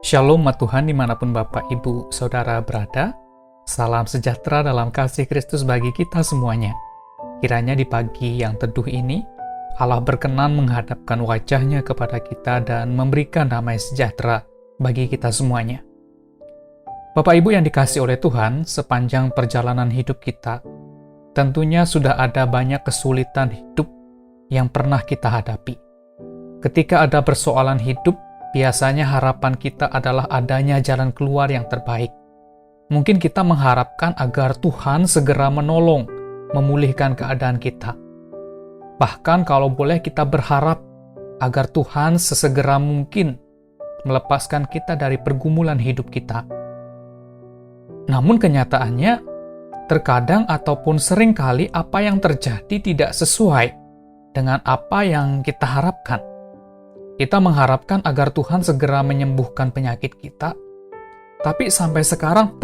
Shalom Tuhan dimanapun Bapak, Ibu, Saudara berada. Salam sejahtera dalam kasih Kristus bagi kita semuanya. Kiranya di pagi yang teduh ini, Allah berkenan menghadapkan wajahnya kepada kita dan memberikan damai sejahtera bagi kita semuanya. Bapak Ibu yang dikasih oleh Tuhan, sepanjang perjalanan hidup kita, tentunya sudah ada banyak kesulitan hidup yang pernah kita hadapi. Ketika ada persoalan hidup, biasanya harapan kita adalah adanya jalan keluar yang terbaik. Mungkin kita mengharapkan agar Tuhan segera menolong, memulihkan keadaan kita. Bahkan kalau boleh kita berharap agar Tuhan sesegera mungkin melepaskan kita dari pergumulan hidup kita. Namun kenyataannya, terkadang ataupun seringkali apa yang terjadi tidak sesuai dengan apa yang kita harapkan. Kita mengharapkan agar Tuhan segera menyembuhkan penyakit kita, tapi sampai sekarang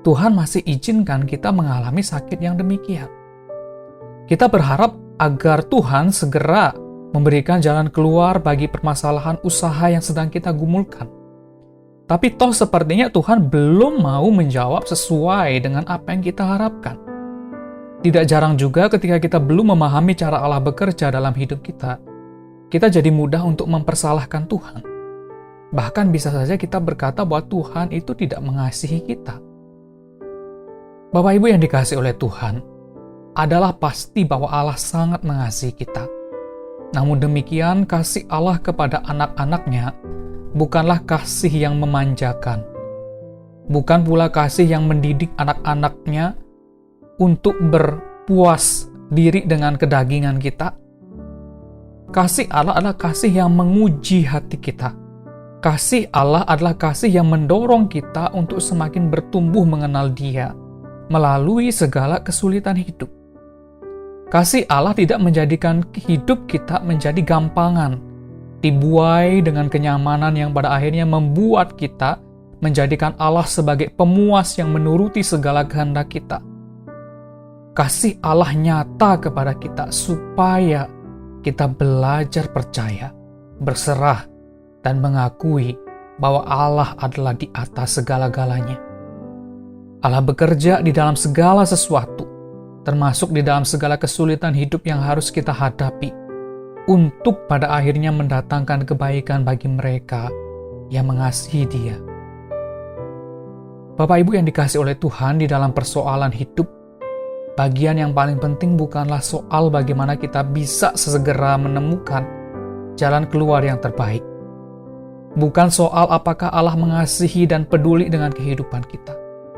Tuhan masih izinkan kita mengalami sakit yang demikian. Kita berharap agar Tuhan segera memberikan jalan keluar bagi permasalahan usaha yang sedang kita gumulkan. Tapi sepertinya Tuhan belum mau menjawab sesuai dengan apa yang kita harapkan. Tidak jarang juga ketika kita belum memahami cara Allah bekerja dalam hidup kita jadi mudah untuk mempersalahkan Tuhan. Bahkan bisa saja kita berkata bahwa Tuhan itu tidak mengasihi kita. Bapak Ibu yang dikasihi oleh Tuhan, adalah pasti bahwa Allah sangat mengasihi kita. Namun demikian, kasih Allah kepada anak-anaknya bukanlah kasih yang memanjakan. Bukan pula kasih yang mendidik anak-anaknya untuk berpuas diri dengan kedagingan kita. Kasih Allah adalah kasih yang menguji hati kita. Kasih Allah adalah kasih yang mendorong kita untuk semakin bertumbuh mengenal Dia melalui segala kesulitan hidup. Kasih Allah tidak menjadikan hidup kita menjadi gampangan, dibuai dengan kenyamanan yang pada akhirnya membuat kita menjadikan Allah sebagai pemuas yang menuruti segala kehendak kita. Kasih Allah nyata kepada kita supaya kita belajar percaya, berserah, dan mengakui bahwa Allah adalah di atas segala-galanya. Allah bekerja di dalam segala sesuatu, termasuk di dalam segala kesulitan hidup yang harus kita hadapi, untuk pada akhirnya mendatangkan kebaikan bagi mereka yang mengasihi Dia. Bapak Ibu yang dikasihi oleh Tuhan, di dalam persoalan hidup, bagian yang paling penting bukanlah soal bagaimana kita bisa sesegera menemukan jalan keluar yang terbaik. Bukan soal apakah Allah mengasihi dan peduli dengan kehidupan kita.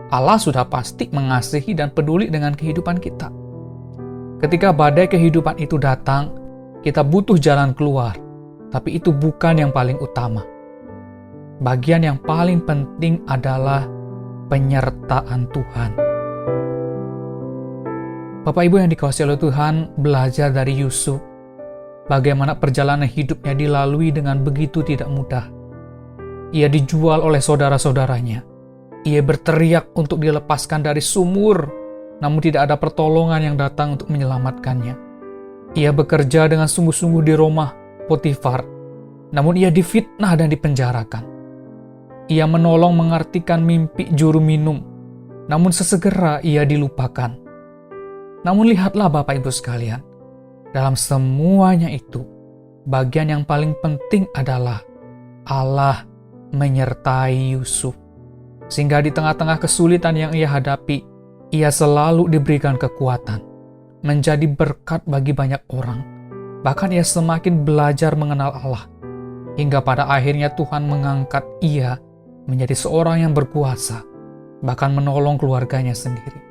Allah sudah pasti mengasihi dan peduli dengan kehidupan kita. Ketika badai kehidupan itu datang, kita butuh jalan keluar, tapi itu bukan yang paling utama. Bagian yang paling penting adalah penyertaan Tuhan. Bapak Ibu yang dikasihi oleh Tuhan, belajar dari Yusuf, bagaimana perjalanan hidupnya dilalui dengan begitu tidak mudah. Ia dijual oleh saudara-saudaranya. Ia berteriak untuk dilepaskan dari sumur, namun tidak ada pertolongan yang datang untuk menyelamatkannya. Ia bekerja dengan sungguh-sungguh di rumah Potifar, namun ia difitnah dan dipenjarakan. Ia menolong mengartikan mimpi juru minum, namun sesegera ia dilupakan. Namun lihatlah Bapak Ibu sekalian, dalam semuanya itu, bagian yang paling penting adalah Allah menyertai Yusuf. Sehingga di tengah-tengah kesulitan yang ia hadapi, ia selalu diberikan kekuatan, menjadi berkat bagi banyak orang. Bahkan ia semakin belajar mengenal Allah, hingga pada akhirnya Tuhan mengangkat ia menjadi seorang yang berkuasa, bahkan menolong keluarganya sendiri.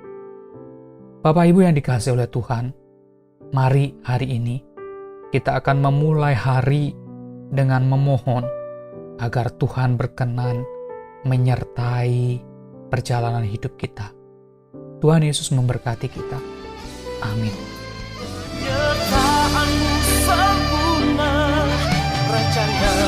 Bapak Ibu yang dikasihi oleh Tuhan, mari hari ini kita akan memulai hari dengan memohon agar Tuhan berkenan menyertai perjalanan hidup kita. Tuhan Yesus memberkati kita. Amin. Penyertaan-Mu sempurna, rancangan